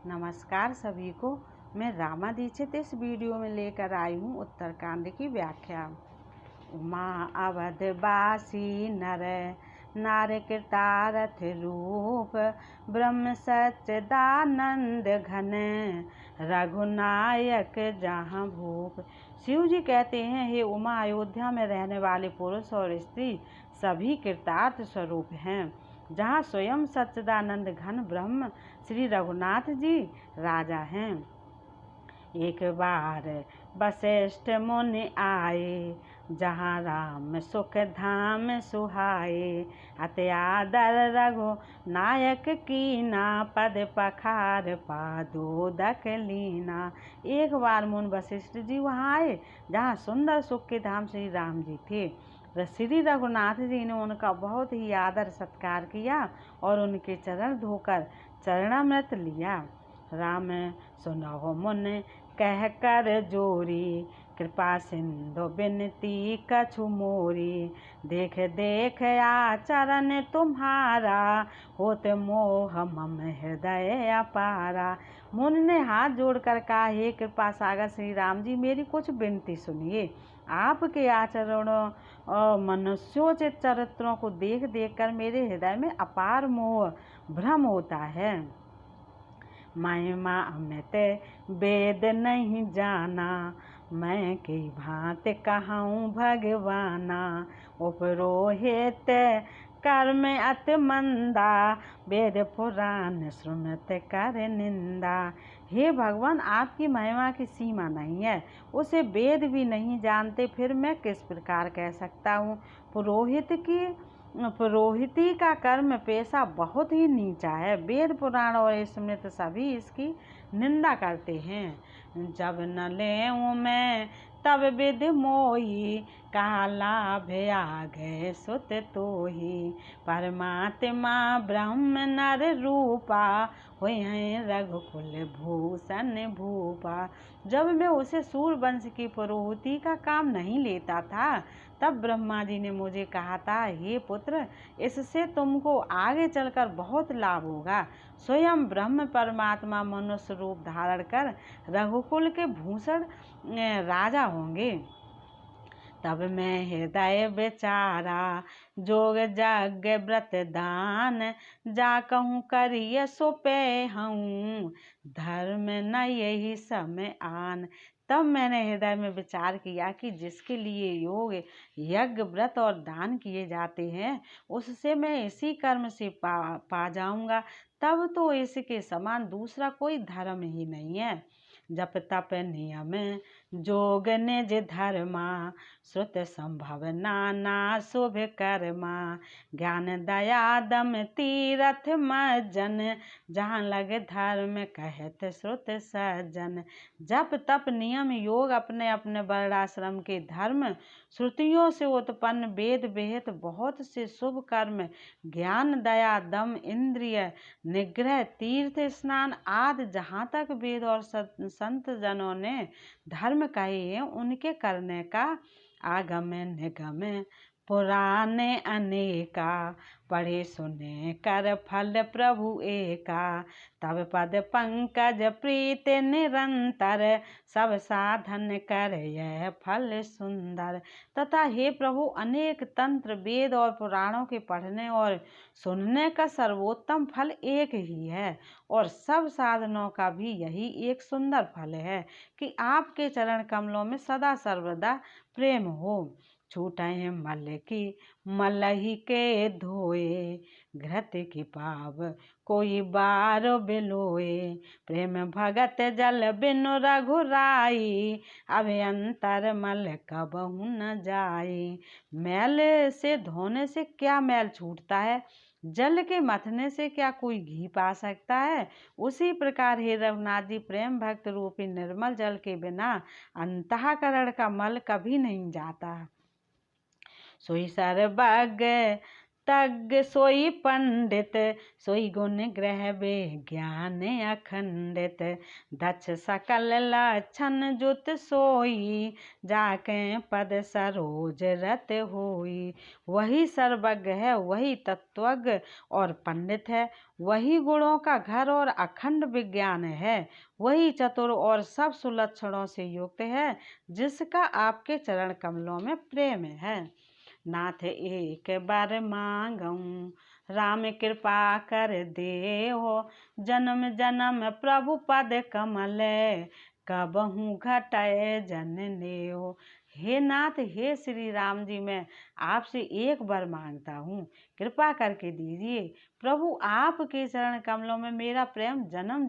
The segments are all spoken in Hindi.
नमस्कार सभी को। मैं रामा दीक्षित इस वीडियो में लेकर आई हूँ उत्तरकांड की व्याख्या। उमा अवधवासी नर नार कृतारथ रूप ब्रह्म सच्चिदानंद घन रघुनायक जहाँ भूप। शिव जी कहते हैं, हे उमा, अयोध्या में रहने वाले पुरुष और स्त्री सभी कृतार्थ स्वरूप हैं, जहाँ स्वयं सच्चिदानंद घन ब्रह्म श्री रघुनाथ जी राजा हैं। एक बार वशिष्ठ मुनि आए, जहाँ राम सुख धाम सुहाए। अति आदर रघु नायक कीना, पद पखार पादोदक लीना। एक बार मुनि वशिष्ठ जी वहाँ आए, जहाँ सुंदर सुख के धाम श्री राम जी थे। श्री रघुनाथ जी ने उनका बहुत ही आदर सत्कार किया और उनके चरण धोकर चरणामृत लिया। राम सुनहो मुनि कह कर जोरी, कृपा सिंधु बिनती कछु मोरी। देख देख आचरण तुम्हारा, होत मोह मम हृदय अपारा। मुनि ने हाथ जोड़कर कहा, हे कृपा सागर श्री राम जी, मेरी कुछ विनती सुनिए। आपके आचरणों और मनुष्योचित चरित्रों को देख देख कर मेरे हृदय में अपार मोह भ्रम होता है। महिमा अमित वेद नहीं जाना, मैं की भांति कहूँ भगवाना। उपरोहित कर्म अति मंदा, वेद पुराण सुनत कर निंदा। हे भगवान, आपकी महिमा की सीमा नहीं है, उसे वेद भी नहीं जानते, फिर मैं किस प्रकार कह सकता हूँ। पुरोहिती का कर्म पेशा बहुत ही नीचा है। वेद पुराण और स्मृति सभी इसकी निंदा करते हैं। जब न लेऊं मैं तब विधि मोही, कहा लाभ आगे सुत तोही। परमात्मा ब्रह्म नर रूपा, हुए हैं रघुकुल भूषण भूपा। जब मैं उसे सूर्यवंश की पुरोहिती का काम नहीं लेता था, तब ब्रह्मा जी ने मुझे कहा था, हे पुत्र, इससे तुमको आगे चलकर बहुत लाभ होगा। स्वयं ब्रह्म परमात्मा मनुष्य रूप धारण कर रघुकुल के भूषण राजा होंगे। तब मैं हृदय विचारा, जोग जग व्रत दान, जा कहूँ करिय सो पे हूँ, धर्म न यही समय आन। तब मैंने हृदय में विचार किया कि जिसके लिए योग यज्ञ व्रत और दान किए जाते हैं, उससे मैं इसी कर्म से पा जाऊंगा। तब तो इसके समान दूसरा कोई धर्म ही नहीं है। जप तप नियम जोग निज धर्मा, श्रुत संभव नाना शुभ कर्मा। ज्ञान दया दम तीरथ मज्जन, जहाँ लगे धर्म कहत श्रुत सज्जन। जप तप नियम योग अपने अपने वर्णाश्रम के धर्म, श्रुतियों से उत्पन्न वेद विहित बहुत से शुभ कर्म, ज्ञान दया दम इंद्रिय निग्रह तीर्थ स्नान आदि जहाँ तक वेद और संत जनों ने धर्म कहे हैं, उनके करने का आगम निगम पुराने अनेका। पढ़े सुने कर फल प्रभु एका, तब पद पंकज प्रीत निरंतर, सब साधन कर यह फल सुंदर। तथा हे प्रभु, अनेक तंत्र वेद और पुराणों के पढ़ने और सुनने का सर्वोत्तम फल एक ही है, और सब साधनों का भी यही एक सुंदर फल है कि आपके चरण कमलों में सदा सर्वदा प्रेम हो। छूटे मल की मलही के धोए, घृत की पाव कोई बार बिलोए। प्रेम भगत जल बिनु रघुराई, अभ्यंतर मल कबहु न जाई। मैल से धोने से क्या मैल छूटता है, जल के मथने से क्या कोई घी पा सकता है। उसी प्रकार हे रघुनाथ जी, प्रेम भक्त रूपी निर्मल जल के बिना अंतःकरण का मल कभी नहीं जाता। सोई सर्वज्ञ तज्ञ सोई पंडित, सोई गुण ग्रह विज्ञान अखंडित। दक्ष सकल लक्षण जुत सोई, जाके पद सरोज रत होई। वही सर्वज्ञ है, वही तत्वज्ञ और पंडित है, वही गुणों का घर और अखंड विज्ञान है, वही चतुर और सब सुलक्षणों से युक्त है, जिसका आपके चरण कमलों में प्रेम है। नाथ एक बार मांगऊं, राम कृपा कर देहो। जन्म जन्म प्रभु पद कमल, कबहू घटय जन नेहो। हे नाथ, हे श्री राम जी, मैं आपसे एक बार मांगता हूँ, कृपा करके दीजिए। प्रभु, आपके चरण कमलों में मेरा प्रेम जन्म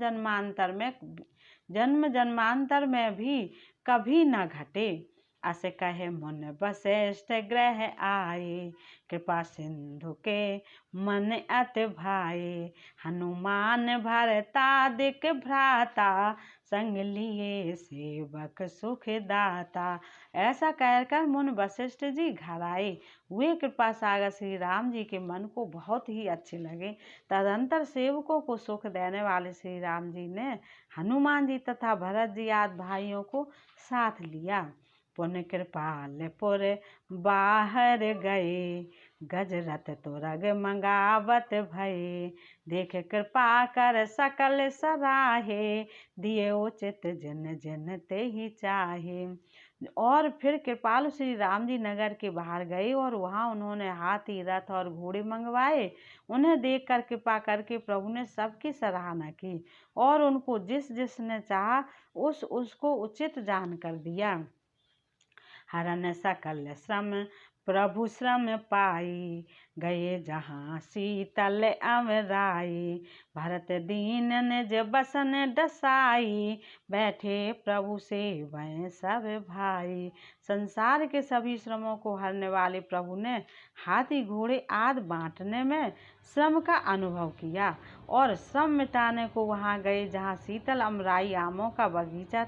जन्मांतर में भी कभी न घटे। अस कहे मुन वशिष्ठ ग्रह आए, कृपा सिंधु के मन अति भाए। हनुमान भरतादिक भ्राता, संग लिए सेवक सुख दाता। ऐसा कहकर मुन वशिष्ठ जी घर आए। वे कृपा सागर श्री राम जी के मन को बहुत ही अच्छे लगे। तदंतर सेवकों को सुख देने वाले श्री राम जी ने हनुमान जी तथा भरत जी आदि भाइयों को साथ लिया। पुन कृपालपुर बाहर गए, गजरथ तुरग मंगावत भये। देख कृपा कर सकल सराहे, दिए उचित जिन जिन ते ही चाहे। और फिर कृपालु श्री राम जी नगर के बाहर गए और वहाँ उन्होंने हाथी, रथ और घोड़े मंगवाए। उन्हें देखकर कृपा करके प्रभु ने सबकी सराहना की और उनको जिस जिसने चाहा उसको उचित जान कर दिया। हरन सकल श्रम प्रभु श्रम पाई, गए जहाँ शीतल अमराई। भरत दीन निज बसन डसाई, बैठे प्रभु से वह सब भाई। संसार के सभी श्रमों को हरने वाले प्रभु ने हाथी, घोड़े आदि बांटने में श्रम का अनुभव किया और श्रम मिटाने को वहाँ गए जहाँ शीतल अमराई आमों का बगीचा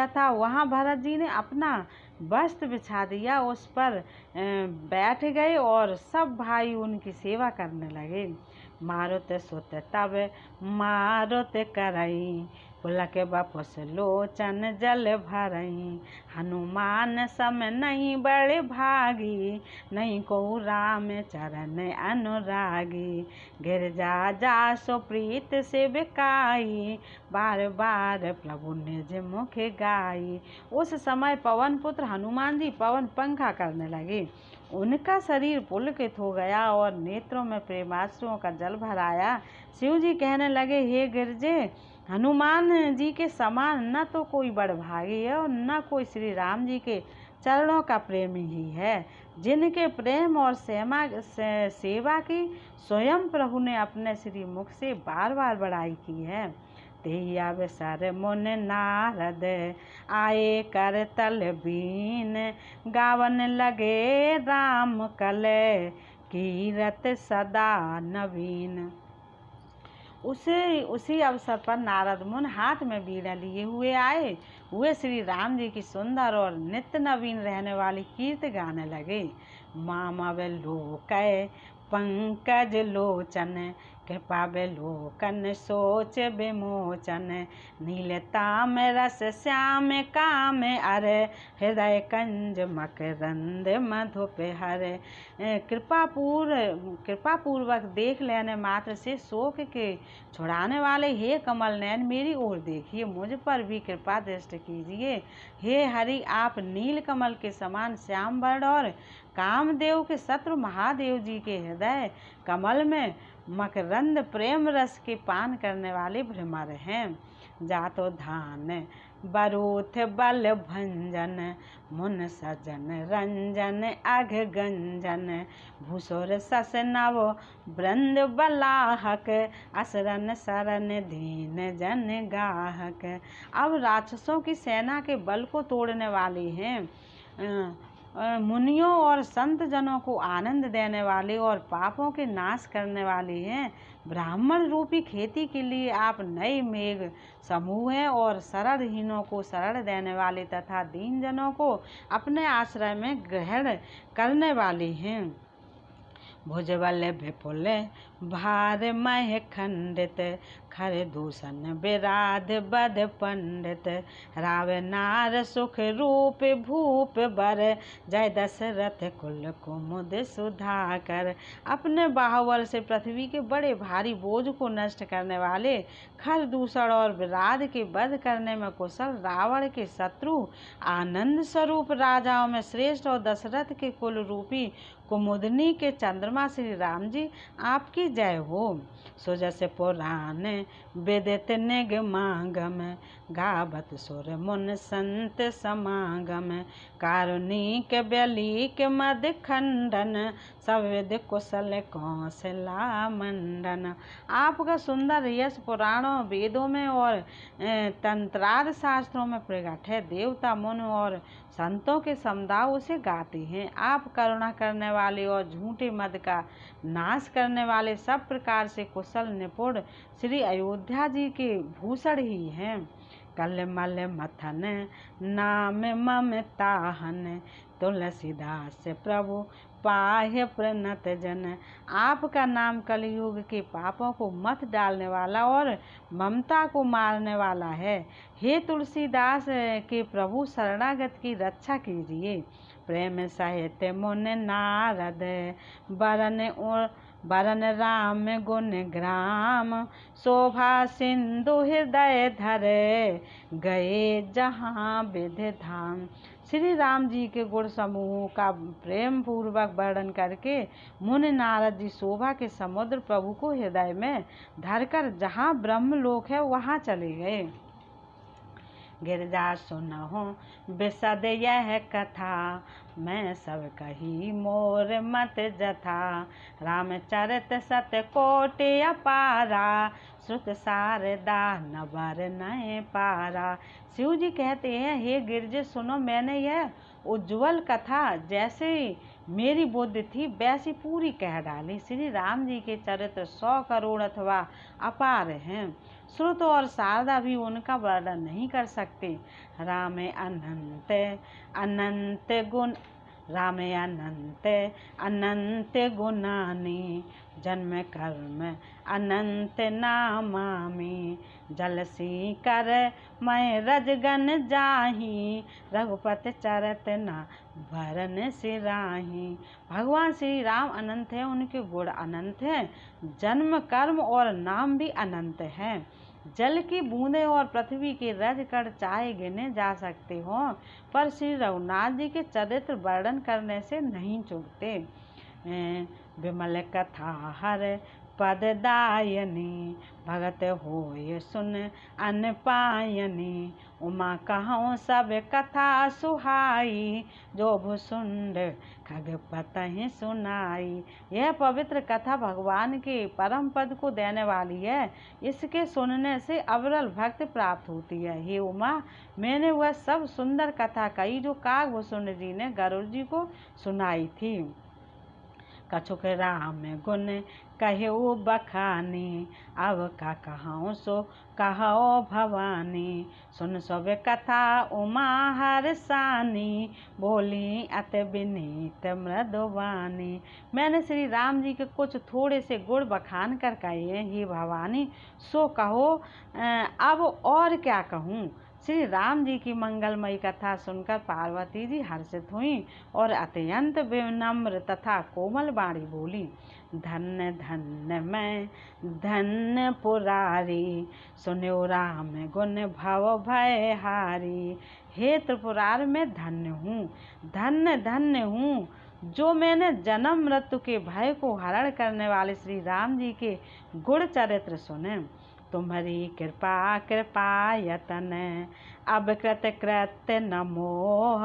था। वहाँ भरत जी ने अपना वस्त्र बिछा दिया, उस पर बैठ गए और सब भाई उनकी सेवा करने लगे। मारुत सुत तब मारुत करई, पुलक बपुस लोचन जल भरई। हनुमान सम नहीं बड़े भागी, नहीं को राम चरण अनुरागी। गिरजा जा सो प्रीत से बिकाई, बार बार प्रभु निज मुख गाई। उस समय पवन पुत्र हनुमान जी पवन पंखा करने लगे। उनका शरीर पुलकित हो गया और नेत्रों में प्रेमाश्रुओं का जल भर आया। शिव जी कहने लगे, हे गिरजे, हनुमान जी के समान न तो कोई बड़भागी है और न कोई श्री राम जी के चरणों का प्रेमी ही है, जिनके प्रेम और सेवा की स्वयं प्रभु ने अपने श्री मुख से बार बार बड़ाई की है। तेहि अवसर मुन नारद, आए कर तल बीन। गावन लगे राम कल, कीरत सदा नवीन। उसी अवसर पर नारद मुन हाथ में बीड़ा लिए हुए आए। वे श्री राम जी की सुंदर और नित्य नवीन रहने वाली कीर्त गाने लगे। मामव लोकय पंकज लोचन, कृपा विलोकन सोच विमोचन। नीलताम रस श्याम काम अर, हृदय कंज मकरंद मधुप हर। कृपा पूर्वक देख लेने मात्र से शोक के छुड़ाने वाले हे कमल नयन, मेरी ओर देखिए, मुझ पर भी कृपा दृष्टि कीजिए। हे हरि, आप नील कमल के समान श्याम वर्ण और कामदेव के शत्रु महादेव जी के हृदय कमल में मकरंद प्रेम रस के पान करने वाले भ्रमर हैं। जातो धान बरूथ बल भंजन, मुन सजन रंजन अघ गंजन। भूसुर सस नव वृंद बलाहक, असरन सरन दीन जन गाहक। अब राक्षसों की सेना के बल को तोड़ने वाले हैं, मुनियों और संत जनों को आनंद देने वाले और पापों के नाश करने वाले हैं। ब्राह्मण रूपी खेती के लिए आप नए मेघ समूह हैं और शरणहीनों को शरण देने वाले तथा दीन जनों को अपने आश्रय में ग्रहण करने वाले हैं। भुजबल विपुल भार मह खंडित, खर दूषण विराध बध पंडित, राव नार सुख रूप भूप बर, जय दशरथ कुल कुमुद सुधाकर। अपने बाहुबल से पृथ्वी के बड़े भारी बोझ को नष्ट करने वाले, खर दूषण और विराध के वध करने में कुशल रावण के शत्रु, आनंद स्वरूप राजाओं में श्रेष्ठ और दशरथ के कुल रूपी कुमुदनी के चंद्रमा श्री राम जी आपकी जय हो। सुजस पुराण विदित निगमागम, गावत सुर मुन संत समागम, कारुणिक बलिक मद खंडन, सविद कुशल कौशला मंडन। आपका सुंदर यश पुराणों वेदों में और तंत्राद शास्त्रों में प्रकट है। देवता मुनि और संतों के समुदाय उसे गाते हैं। आप करुणा करने वाले और झूठे मद का नाश करने वाले, सब प्रकार से कुशल निपुण श्री अयोध्या जी के भूषण ही हैं। कलमल मथन नाम ममताहन, तुलसीदास प्रभु पाह्य प्रणत जन। आपका नाम कलयुग के पापों को मत डालने वाला और ममता को मारने वाला है। हे तुलसीदास के प्रभु, शरणागत की रक्षा कीजिए। प्रेम सहित मुन नारद, बरन राम गुण ग्राम, शोभा सिंधु हृदय धरे, गए जहाँ विधि धाम। श्री राम जी के गुण समूहों का प्रेम पूर्वक वर्णन करके मुनि नारद जी शोभा के समुद्र प्रभु को हृदय में धरकर जहाँ ब्रह्मलोक है वहाँ चले गए। गिरजा सुनहु विशद यह कथा, मैं सब कही मोर मत जथा, रामचरित सत कोटि अपारा, श्रुत शारदा नबर नए पारा। शिव जी कहते हैं, हे गिरजे सुनो, मैंने यह उज्ज्वल कथा जैसे मेरी बुद्धि थी वैसी पूरी कह डाली। श्री राम जी के चरित्र 100 करोड़ अथवा अपार हैं। श्रुत और शारदा भी उनका वर्णन नहीं कर सकते। राम अनंत अनंत गुण, राम अनंत अनंत गुणानी, जन्म कर्म अनंत नामामि, जलसी कर मैं रजगन जाही, रघुपति चरत न भरन सिराही। भगवान श्री राम अनंत हैं, उनके गुण अनंत हैं, जन्म कर्म और नाम भी अनंत हैं। जल की बूंदें और पृथ्वी के रज कण चाहे गिने जा सकते हों, पर श्री रघुनाथ जी के चरित्र वर्णन करने से नहीं चूकते। विमल कथा हर पद दायनी, भगत होय सुन अन पायनी, उमा कहूँ सब कथा सुहाई, जो भुसुंड खगपतहि सुनाई। यह पवित्र कथा भगवान के परम पद को देने वाली है। इसके सुनने से अविरल भक्ति प्राप्त होती है। हे उमा, मैंने वह सब सुंदर कथा कही जो कागभूषुंड जी ने गरुड़ जी को सुनाई थी। कछुक राम गुण कहु बखानी, अब का कहूँ सो कहो भवानी, सुन सब कथा उमा हरसानी, बोली अति विनीत मृदुवानी। मैंने श्री राम जी के कुछ थोड़े से गुण बखान कर कहे, हे भवानी सो कहो, अब और क्या कहूँ। श्री राम जी की मंगलमयी कथा सुनकर पार्वती जी हर्षित हुईं और अत्यंत विनम्र तथा कोमल वाणी बोली, धन्य धन्य मैं धन्य पुरारी, सुनो राम गुण भव भय हारी। हे त्रिपुरार, मैं धन्य हूँ, धन्य धन्य हूँ, जो मैंने जन्म मृत्यु के भय को हरण करने वाले श्री राम जी के गुण चरित्र सुने। तुम्हारी कृपा कृपा यतन, अब कृत कृत्य न मोह,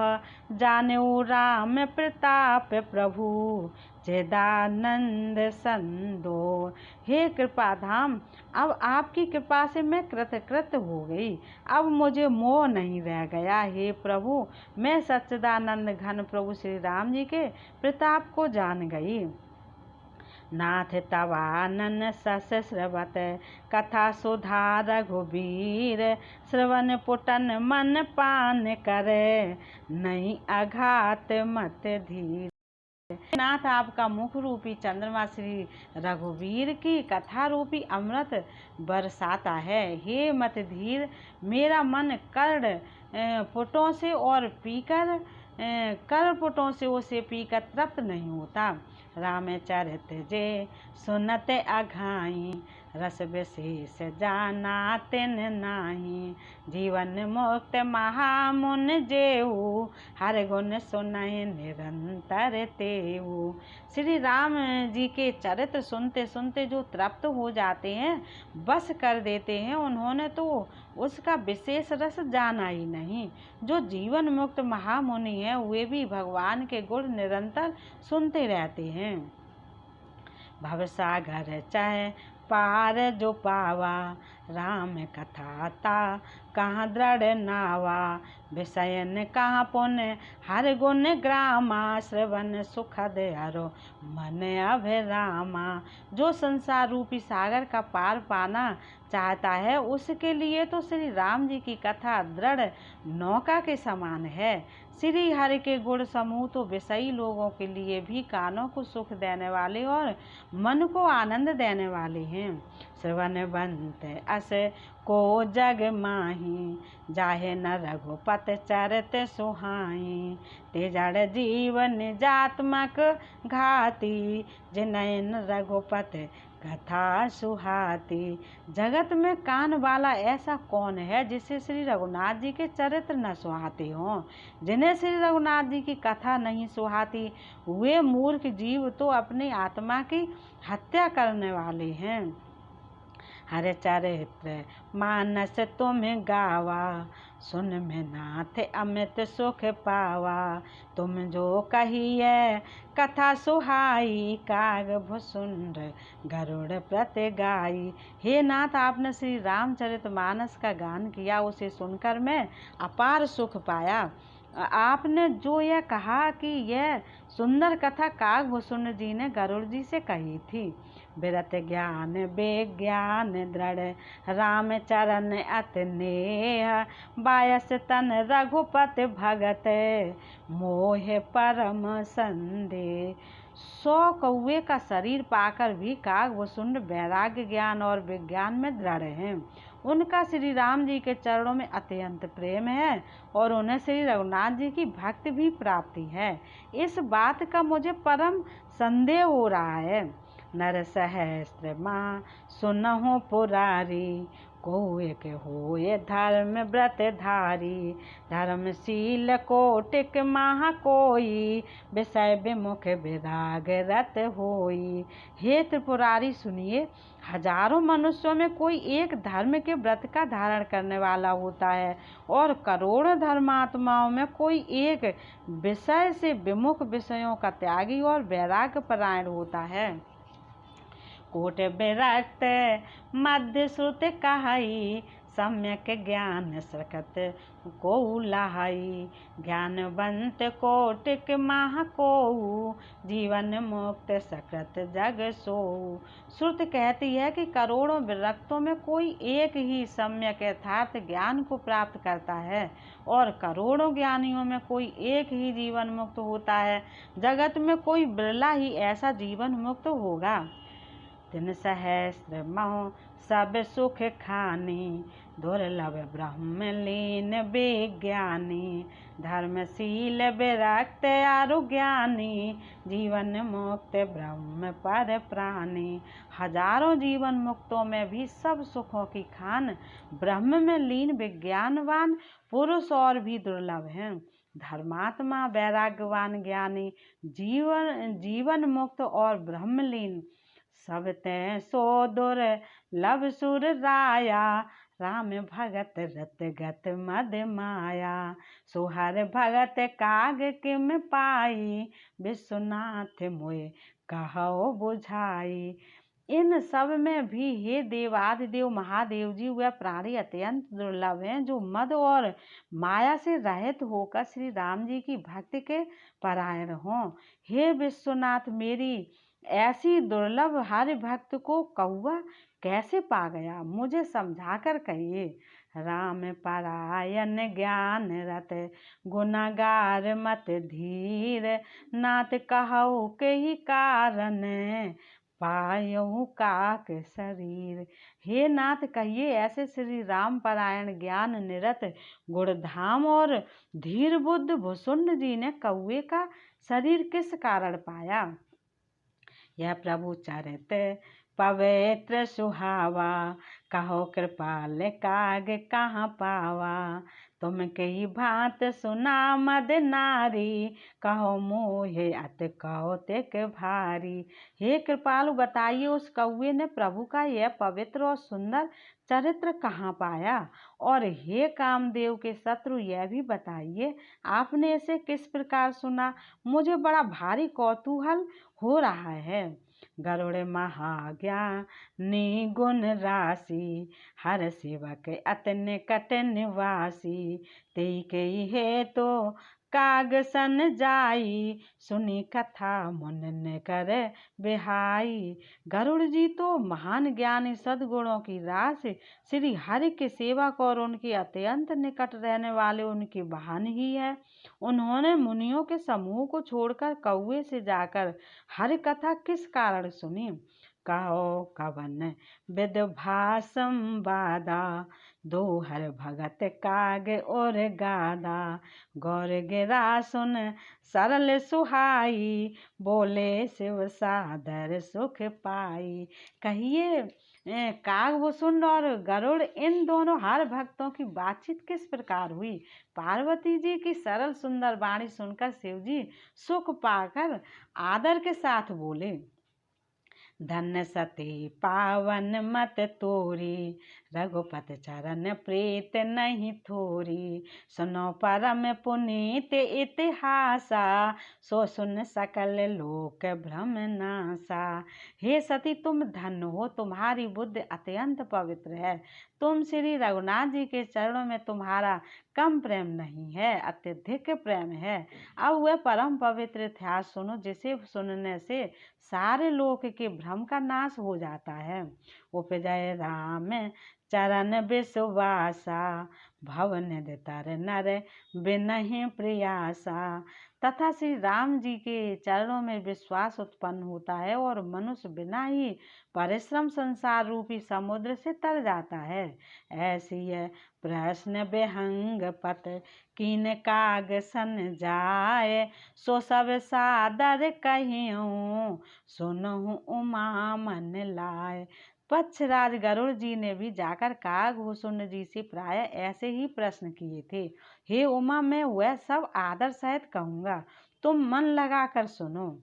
जानेऊ राम प्रताप प्रभु, चिदानंद संदो। हे कृपा धाम, अब आपकी कृपा से मैं कृतकृत्य हो गई, अब मुझे मोह नहीं रह गया। हे प्रभु, मैं सच्चिदानंद घन प्रभु श्री राम जी के प्रताप को जान गई। नाथ तवानन सस श्रवत, कथा सुधा रघुबीर, श्रवण पुटन मन पान करे, नहीं अघात मत धीर। नाथ आपका मुख रूपी चंद्रमा श्री रघुवीर की कथा रूपी अमृत बरसाता है। हे मत धीर, मेरा मन कर्ण पुटों से और पीकर कर पुटों से उसे पीकर तृप्त नहीं होता। रामचरित जे सुनते अघाई, रस विशेष जाना तिन नाही। जीवन मुक्त महामुन जेऊ, हर गुण सुनहि निरंतर तेऊ। श्री राम जी के चरित्र सुनते सुनते जो तृप्त हो जाते हैं, बस कर देते हैं, उन्होंने तो उसका विशेष रस जाना ही नहीं। जो जीवन मुक्त महामुनि हैं, वे भी भगवान के गुण निरंतर सुनते रहते हैं। भवसागर चाहे पार जो पावा, राम कथा ता कहाँ दृढ़ नावा। विषयन कहाँ पुण्य हर गुण ग्रामा, श्रवण सुखद हरो मन अभिरामा। जो संसार रूपी सागर का पार पाना चाहता है, उसके लिए तो श्री राम जी की कथा दृढ़ नौका के समान है। श्री हरि के गुण समूह तो विषयी लोगों के लिए भी कानों को सुख देने वाले और मन को आनंद देने वाले हैं। श्रवण बंत अस को जग माही, जाहे न रघुपत चरित सुहाई। ते जड़ जीवन जात्मक घाती, जिनैन रघुपत कथा सुहाती। जगत में कान वाला ऐसा कौन है जिसे श्री रघुनाथ जी के चरित्र न सुहाते हों। जिन्हें श्री रघुनाथ जी की कथा नहीं सुहाती, वे मूर्ख जीव तो अपनी आत्मा की हत्या करने वाले हैं। हर चरित्र मानस तुम गावा, सुन में नाथ अमित सुख पावा। तुम जो कहिए कथा सुहाई, काग भुसुंड गरुड़ प्रति गाई। हे नाथ, आपने श्री रामचरित मानस का गान किया, उसे सुनकर मैं अपार सुख पाया। आपने जो यह कहा कि यह सुंदर कथा काग भुसुंड जी ने गरुड़ जी से कही थी। विरत ज्ञान विज्ञान दृढ़, राम चरण अति नेह। बायस तन रघुपति भगत, मोह परम संदेह। 100 कौवे का शरीर पाकर भी काग भुसुंड वैराग्य ज्ञान और विज्ञान में दृढ़ हैं। उनका श्री राम जी के चरणों में अत्यंत प्रेम है और उन्हें श्री रघुनाथ जी की भक्ति भी प्राप्ति है। इस बात का मुझे परम संदेह हो रहा है। नर सहस्त्र माँ सुनहु पुरारी, को एक होए धर्म व्रत धारी। धर्मशील कोटिक महा कोई, विषय विमुख विराग रत होई। हे त्रिपुरारी सुनिए, हजारों मनुष्यों में कोई एक धर्म के व्रत का धारण करने वाला होता है और करोड़ों धर्मात्माओं में कोई एक विषय से विमुख विषयों का त्यागी और वैराग्य परायण होता है। कोट विरक्त मध्य श्रुत कहाई, सम्यक ज्ञान सकृत को लाहाई। ज्ञानवंत कोटिक महा कोऊ, जीवन मुक्त सकृत जग सोऊ। श्रुत कहती है कि करोड़ों विरक्तों में कोई एक ही सम्यक यथार्थ ज्ञान को प्राप्त करता है और करोड़ों ज्ञानियों में कोई एक ही जीवन मुक्त होता है। जगत में कोई बिरला ही ऐसा जीवन मुक्त होगा। तिन सहस्त्र महो सब सुख खानी, दुर्लभ ब्रह्म लीन विज्ञानी। धर्मशील विरक्त आरु ज्ञानी, जीवन मुक्त ब्रह्म पर प्राणी। हजारों जीवन मुक्तों में भी सब सुखों की खान ब्रह्म में लीन विज्ञानवान पुरुष और भी दुर्लभ हैं। धर्मात्मा वैराग्यवान ज्ञानी, जीवन मुक्त और ब्रह्मलीन, सब तैं सो दुर्लभ सुर राया। राम भगत रत गत मद माया, सुहर भगत काग किम पाई। विश्वनाथ मोय कहो बुझाई। इन सब में भी हे देवादिदेव महादेव जी, वह प्राणी अत्यंत दुर्लभ हैं जो मद और माया से रहित होकर श्री राम जी की भक्ति के परायण हों। हे विश्वनाथ, मेरी ऐसी दुर्लभ हरि भक्त को कौवा कैसे पा गया, मुझे समझा कर कहिए। राम परायण ज्ञान रत गुनागार मत धीर, नाथ कहु के ही कारण पायऊ काक शरीर। हे नाथ कहिए, ऐसे श्री राम परायण ज्ञान निरत गुणधाम और धीर बुद्ध भुसुंड जी ने कौवे का शरीर किस कारण पाया। यह प्रभु चरित पवित्र सुहावा, कहो कृपाल काग कहाँ पावा। तुम कई भांत सुना मद नारी, कहो मोहे अत कौतिक भारी। हे कृपालु बताइए, उस कौवे ने प्रभु का यह पवित्र और सुंदर चरित्र कहाँ पाया। और हे कामदेव के शत्रु, यह भी बताइए आपने इसे किस प्रकार सुना, मुझे बड़ा भारी कौतूहल हो रहा है। गरुड़ महाज्ञानी गुण राशि, हर सेवक अति निकट निवासी। तेई कई है तो काग सन जाई, सुनी कथा मुन कर बिहाई। गरुड़ जी तो महान ज्ञानी सद्गुणों की राशि श्री हरि के सेवक और उनके अत्यंत निकट रहने वाले उनके वाहन ही है। उन्होंने मुनियों के समूह को छोड़कर कौवे से जाकर हरि कथा किस कारण सुनी। कहो कवन विदभासम बादा, दो हर भगत काग और गादा। गौर गिरा सुन सरल सुहाई, बोले शिव सादर सुख पाई। कहिए काग भुसुंड और गरुड़ इन दोनों हर भक्तों की बातचीत किस प्रकार हुई। पार्वती जी की सरल सुंदर वाणी सुनकर शिव जी सुख पाकर आदर के साथ बोले, धन्य सती पावन मत तोरी, रघुपत चरण प्रीत नहीं थोरी। सुनो परम पुनीत इतिहासा, सो सुन सकल लोक भ्रम नासा। हे सती तुम धन्य हो, तुम्हारी बुद्धि अत्यंत पवित्र है। तुम श्री रघुनाथ जी के चरणों में तुम्हारा कम प्रेम नहीं है, अत्यधिक प्रेम है। अब वह परम पवित्र इतिहास सुनो, जिसे सुनने से सारे लोक के भ्रम का नाश हो जाता है। उपजय राम चरण विश्वासा, भवन तर नर बिनहि प्रयासा। तथा श्री राम जी के चरणों में विश्वास उत्पन्न होता है और मनुष्य बिना ही परिश्रम संसार रूपी समुद्र से तर जाता है। ऐसी है प्रश्न विहंग पत, कीन काग सन जाए। सो सब सादर कहियूं, सुनहु उमा मन लाए। पक्षराज गरुड़ जी ने भी जाकर काग भुसुंड जी से प्राय ऐसे ही प्रश्न किए थे। हे उमा, मैं वह सब आदर सहित कहूँगा, तुम मन लगाकर सुनो।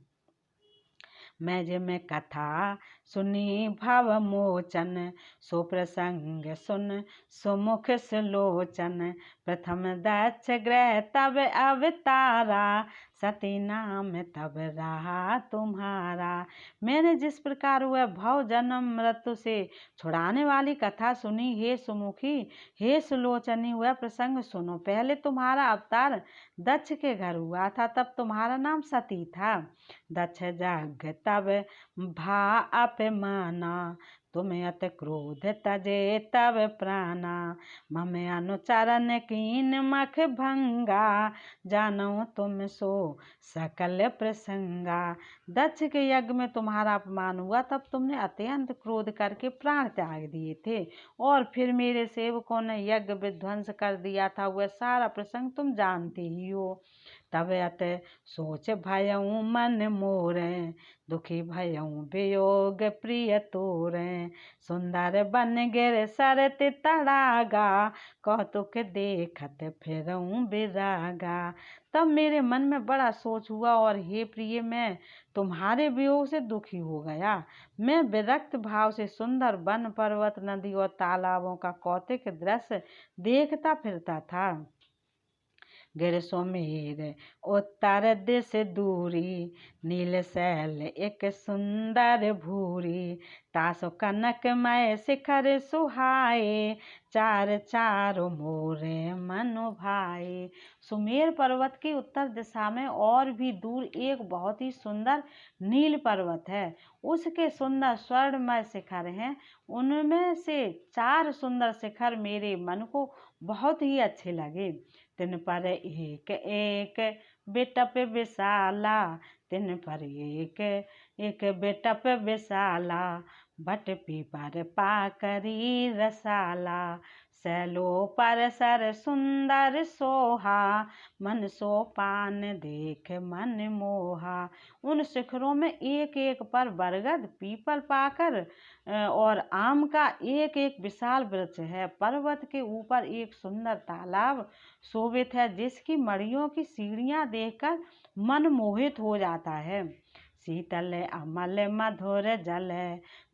मैं जिम कथा सुनी भव मोचन, सो प्रसंग सुन सुमुख सुलोचन। प्रथम दक्ष ग्रह तब अवतारा, सती नाम तब रहा तुम्हारा। मैंने जिस प्रकार वह भव जन्म मृत्यु से छुड़ाने वाली कथा सुनी, हे सुमुखी हे सुलोचनी, वह प्रसंग सुनो। पहले तुम्हारा अवतार दक्ष के घर हुआ था, तब तुम्हारा नाम सती था। दक्ष जग तब भा अपमाना, तुम अत क्रोध तजे तब प्राणा। मम अनुचरण कीन मख भंगा, जानो तुम सो सकल प्रसंगा। दक्ष के यज्ञ में तुम्हारा अपमान हुआ, तब तुमने अत्यंत क्रोध करके प्राण त्याग दिए थे और फिर मेरे सेवकों ने यज्ञ विध्वंस कर दिया था। वह सारा प्रसंग तुम जानते ही हो। तब अत सोच भयऊ मन मोरे, दुखी भयऊ वियोग प्रिय तोरे। सुंदर बन गिर सरत तड़ागा, कौतुक देखत फिरऊं विरागा। तब मेरे मन में बड़ा सोच हुआ और हे प्रिय, मैं तुम्हारे वियोग से दुखी हो गया। मैं विरक्त भाव से सुंदर वन पर्वत नदी और तालाबों का कौतुक दृश्य देखता फिरता था। गिर सुमेर उत्तर दिश दूरी, नील शैल एक सुंदर भूरी। तासो कनकमय शिखर सुहाए, चार चारो मोरे मनु भाए। सुमेर पर्वत की उत्तर दिशा में और भी दूर एक बहुत ही सुंदर नील पर्वत है। उसके सुंदर स्वर्णमय शिखर हैं। उनमें से 4 सुंदर शिखर मेरे मन को बहुत ही अच्छे लगे। तिन पर एक एक बिटप विशाला, तिन पर एक एक बिटप विशाला, बट पीपर पाकरी रसाला। सैलो पर सर सुंदर सोहा, मन सो पान देख मन मोहा। उन शिखरों में एक एक पर बरगद, पीपल, पाकर और आम का एक एक विशाल वृक्ष है। पर्वत के ऊपर एक सुंदर तालाब शोभित है, जिसकी मड़ियों की सीढ़ियां देखकर मन मोहित हो जाता है। शीतल अमल मधुर जल,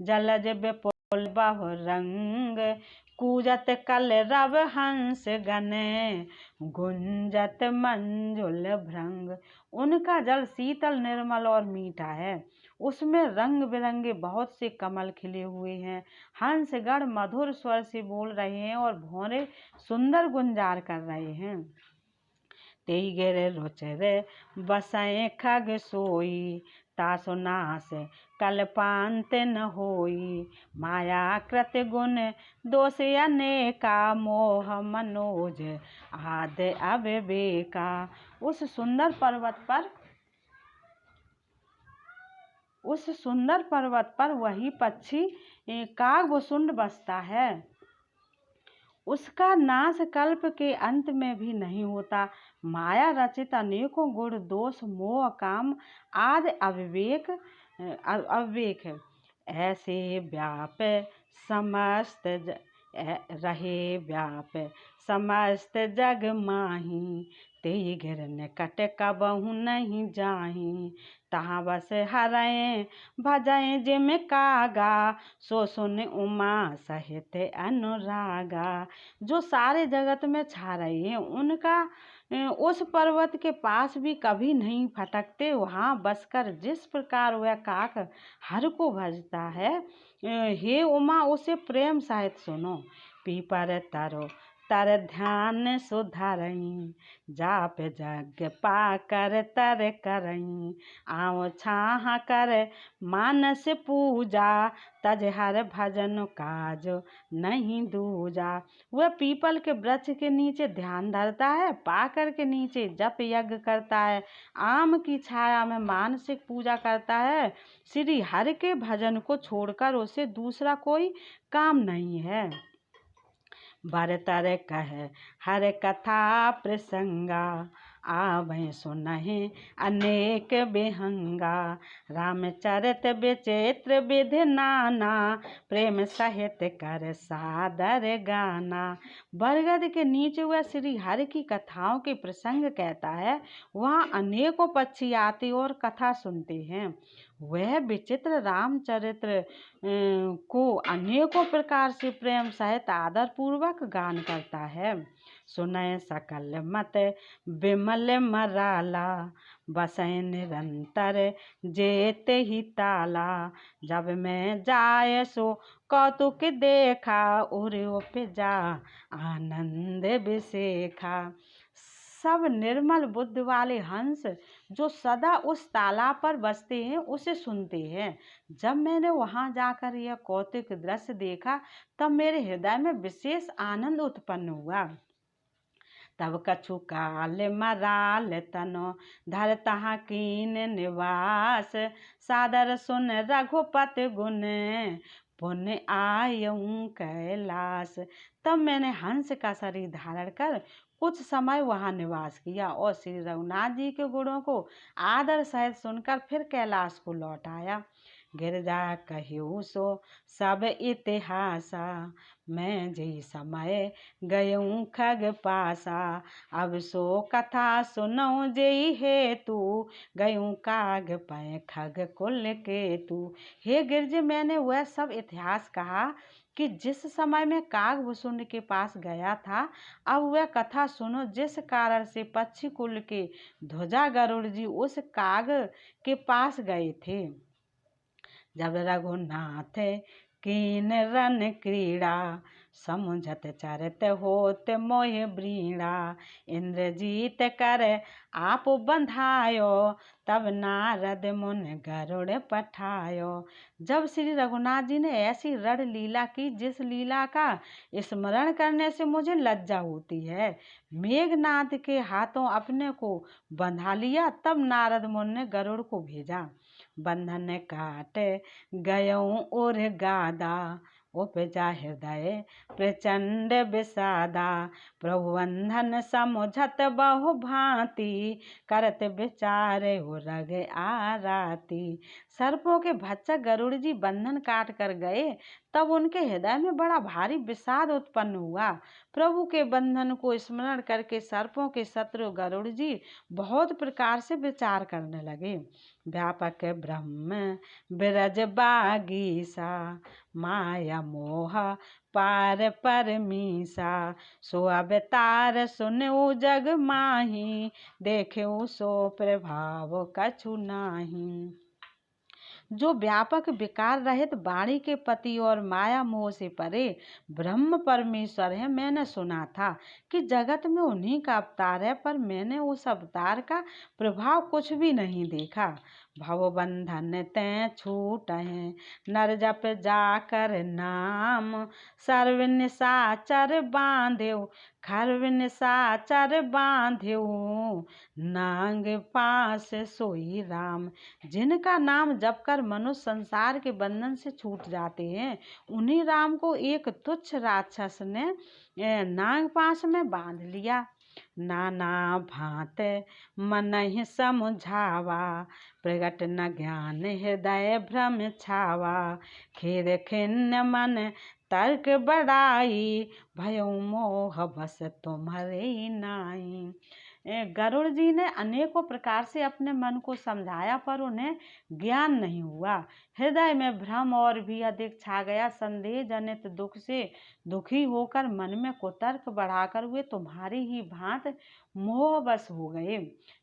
जलज विपुल बहु रंग, कूजत कल रव हंस गण, गुंजत मंजुल भृंग। उनका जल शीतल, निर्मल और मीठा है। उसमें रंग बिरंगे बहुत से कमल खिले हुए हैं। हंसगण मधुर स्वर से बोल रहे हैं और भौरे सुंदर गुंजार कर रहे हैं। तेई गिर रुचिर बसै खग सोई, तासु नास कल्पांत न होई। माया कृत गुण दोष अनेका, मोह मनोज आद अविवेका। उस सुंदर पर्वत पर वही पक्षी कागभुसुंड बसता है। उसका नाश कल्प के अंत में भी नहीं होता। माया रचित अनेकों गुण दोष मोह काम आदि अविवेक है। ऐसे व्याप समस्त रहे व्याप समस्त जग माही, तेई गिर निकट कबहु नहीं जाही। तहाँ बस हरएं भजएं जिम कागा, सो सुन उमा सहित अनुरागा। जो सारे जगत में छा रहे हैं, उनका उस पर्वत के पास भी कभी नहीं फटकते। वहाँ बसकर जिस प्रकार वह काक हर को भजता है, हे उमा उसे प्रेम सहित सुनो। पीपर तरो तर ध्यान सुधरई, जाप जग पाकर तर करई। आव छाह कर मानस पूजा, तज हर भजन काज नहीं दूजा। वह पीपल के वृक्ष के नीचे ध्यान धरता है, पाकर के नीचे जप यज्ञ करता है, आम की छाया में मानसिक पूजा करता है। श्री हरि के भजन को छोड़कर उसे दूसरा कोई काम नहीं है। बरतर कह हर कथा प्रसंगा, आवै सुनहि अनेक बिहंगा। रामचरित विचित्र विधि नाना, प्रेम सहित कर सादर गाना। बरगद के नीचे वह श्री हरि की कथाओं के प्रसंग कहता है। वहाँ अनेकों पक्षी आते और कथा सुनते हैं। वह विचित्र रामचरित्र को अनेकों प्रकार से प्रेम सहित आदर पूर्वक गान करता है। सुनय सकल मत विमल मराला, बसै निरंतर जेत ही ताला। जब मैं जाय सो कौतुक देखा, उर उपजा आनंद विशेखा। सब निर्मल बुद्धि वाले हंस जो सदा उस तालाब पर बसते हैं, उसे सुनते हैं। जब मैंने वहां जाकर यह कौतुक दृश्य देखा, तब मेरे हृदय में विशेष आनंद उत्पन्न हुआ। तब कछु काल मराल तनो, धर तहाँ कीन निवास। सादर सुन रघुपति गुण, पुण्य आयऊं कैलाश। तब मैंने हंस का शरीर धारण कर कुछ समय वहां निवास किया और श्री रघुनाथ जी के गुणों को आदर सहित सुनकर फिर कैलाश को लौट आया। गिरजा कहियो सो सब इतिहासा, मैं जी समय गयूं खग पासा। अब सो कथा सुनो जेहि हेतु, गयूं काग पै खग कुल केतु। हे गिरज, मैंने वह सब इतिहास कहा कि जिस समय में कागभुसुंड के पास गया था। अब वह कथा सुनो जिस कारण से पक्षी कुल के ध्वजा गरुड़ जी उस काग के पास गए थे। जब रघुनाथ कीन रन क्रीड़ा, समुझत चरत होत मोह ब्रीड़ा। इंद्रजीत कर आप बंधायो, तब नारद मुन गरुड़ पठायो। जब श्री रघुनाथ जी ने ऐसी रण लीला की जिस लीला का स्मरण करने से मुझे लज्जा होती है, मेघनाथ के हाथों अपने को बंधा लिया, तब नारद मुनि ने गरुड़ को भेजा। बंधन काट गयऊँ और गादा, उपजा हृदय प्रचंड विषादा। प्रभु बंधन समुझत बहु भांति, करत विचार रग आराती। सर्पों के भक्षक गरुड़ जी बंधन काट कर गए, तब उनके हृदय में बड़ा भारी विषाद उत्पन्न हुआ। प्रभु के बंधन को स्मरण करके सर्पों के शत्रु गरुड़ जी बहुत प्रकार से विचार करने लगे। व्यापक ब्रह्म बिरज बागीसा, माया मोह पार परमीसा। सो अवतार सुनऊ जग माही, देखेऊ सो प्रभाव कछु नाही। जो व्यापक विकार रहित वाणी के पति और माया मोह से परे ब्रह्म परमेश्वर है, मैंने सुना था कि जगत में उन्हीं का अवतार है, पर मैंने उस अवतार का प्रभाव कुछ भी नहीं देखा। भवबंधन तैं छूट है, नर जप जाकर नाम। सर्व निशाचर बांधेऊ, खर्व निशाचर बांधेऊ। नांग पास सोई राम। जिनका नाम जप कर मनुष्य संसार के बंधन से छूट जाते हैं, उन्हीं राम को एक तुच्छ राक्षस ने नाग पास में बांध लिया। नाना भांत मनहि समुझावा, प्रगट न ज्ञान हृदय भ्रम छावा। खेद खिन्न मन तर्क बढ़ाई, भयउ मोह बस तुम्हारे नाई। गरुड़ जी ने अनेकों प्रकार से अपने मन को समझाया, पर उन्हें ज्ञान नहीं हुआ। हृदय में भ्रम और भी अधिक छा गया। संदेह जनित दुख से दुखी होकर मन में कुतर्क बढ़ाकर वे तुम्हारी ही भांत मोहवश हो गए।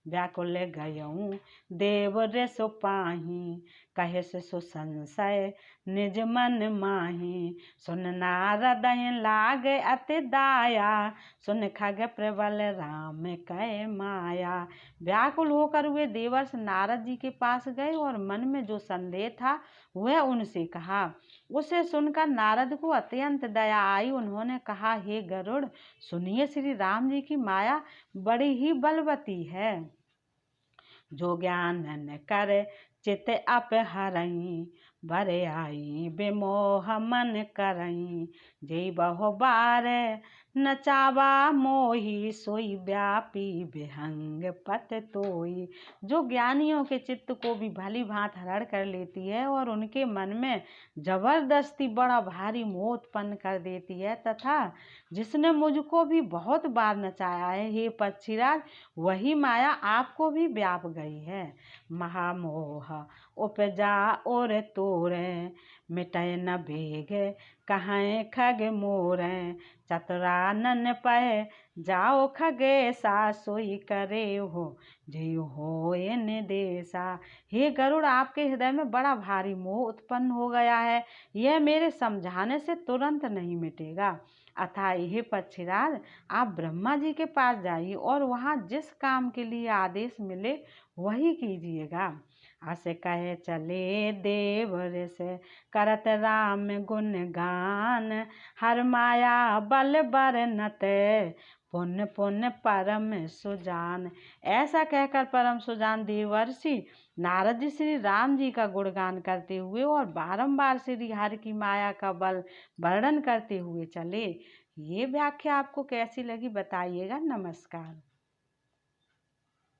व्याकुल गयऊँ देव ऋष पाही, कहे से सुसंशय निज मन माही। सुन नारद लाग अति दाया, सुन खग प्रबल राम कह माया। व्याकुल होकर वे देवर्षि नारद जी के पास गए और मन में जो संदेह था वह उनसे कहा। उसे सुनकर नारद को अत्यंत दया आई। उन्होंने कहा, हे गरुड़, सुनिए, श्री राम जी की माया बड़ी ही बलवती है। जो ज्ञान न कर चित अपहरई, बरे आई विमोह मन करई। जय बहु बार नचावा मोही, सोई व्यापी विहंग पत तोई। जो ज्ञानियों के चित्त को भी भली भांत हरण कर लेती है और उनके मन में जबरदस्ती बड़ा भारी मोह उत्पन्न कर देती है, तथा जिसने मुझको भी बहुत बार नचाया है, हे पक्षीराज, वही माया आपको भी व्याप गई है। महामोह उपजा और तोरे, मिटय न बेग कहाँ खग मोरे। चतुरानन पह जाओ खगे सा, सोई करे हो जय हो निदेशा। हे गरुड़, आपके हृदय में बड़ा भारी मोह उत्पन्न हो गया है, यह मेरे समझाने से तुरंत नहीं मिटेगा। अतः हे पक्षीराज, आप ब्रह्मा जी के पास जाइए और वहाँ जिस काम के लिए आदेश मिले वही कीजिएगा। अस कहे चले देव ऋष, करत राम गुण गान। हर माया बल बरनत, पुण्य पुण्य परम सुजान। ऐसा कहकर परम सुजान देवर्षि नारद जी श्री राम जी का गुणगान करते हुए और बारंबार श्री हरि की माया का बल वर्णन करते हुए चले। ये व्याख्या आपको कैसी लगी बताइएगा। नमस्कार।